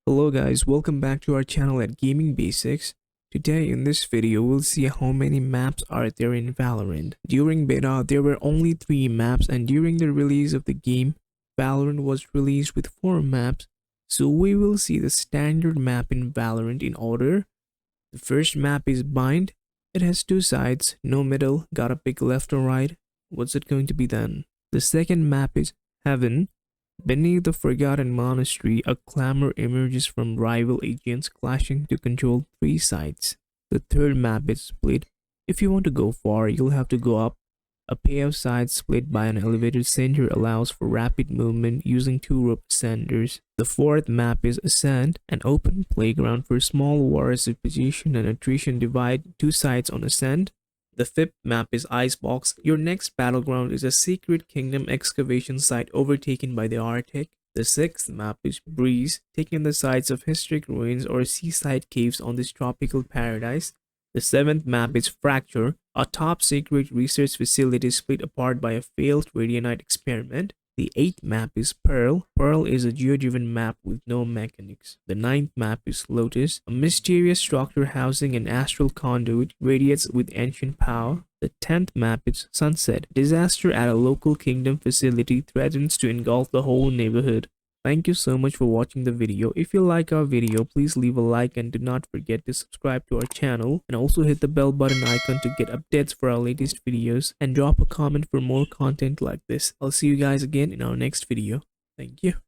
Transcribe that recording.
Hello guys, welcome back to our channel at Gaming Basics. Today in this video, we'll see how many maps are there in Valorant. During beta, there were only 3 maps, and during the release of the game, Valorant was released with 4 maps. So we will see the standard map in Valorant in order. The first map is Bind. It has 2 sides, no middle, gotta pick left or right. What's it going to be then? The second map is Heaven. Beneath the Forgotten Monastery, a clamor emerges from rival agents clashing to control 3 sides. The third map is Split. If you want to go far, you'll have to go up. A pair of sides split by an elevated center allows for rapid movement using 2 rope ascenders. The fourth map is Ascent, an open playground for small wars of position and attrition divide 2 sides on Ascent. The fifth map is Icebox. Your next battleground is a secret kingdom excavation site overtaken by the Arctic. The sixth map is Breeze, taking the sites of historic ruins or seaside caves on this tropical paradise. The seventh map is Fracture, a top secret research facility split apart by a failed radionite experiment. The eighth map is Pearl. Pearl is a geo-driven map with no mechanics. The ninth map is Lotus, a mysterious structure housing an astral conduit radiates with ancient power. The 10th map is Sunset. Disaster at a local kingdom facility threatens to engulf the whole neighborhood. Thank you so much for watching the video. If you like our video, please leave a like and do not forget to subscribe to our channel, and also hit the bell button icon to get updates for our latest videos, and drop a comment for more content like this. I'll see you guys again in our next video. Thank you.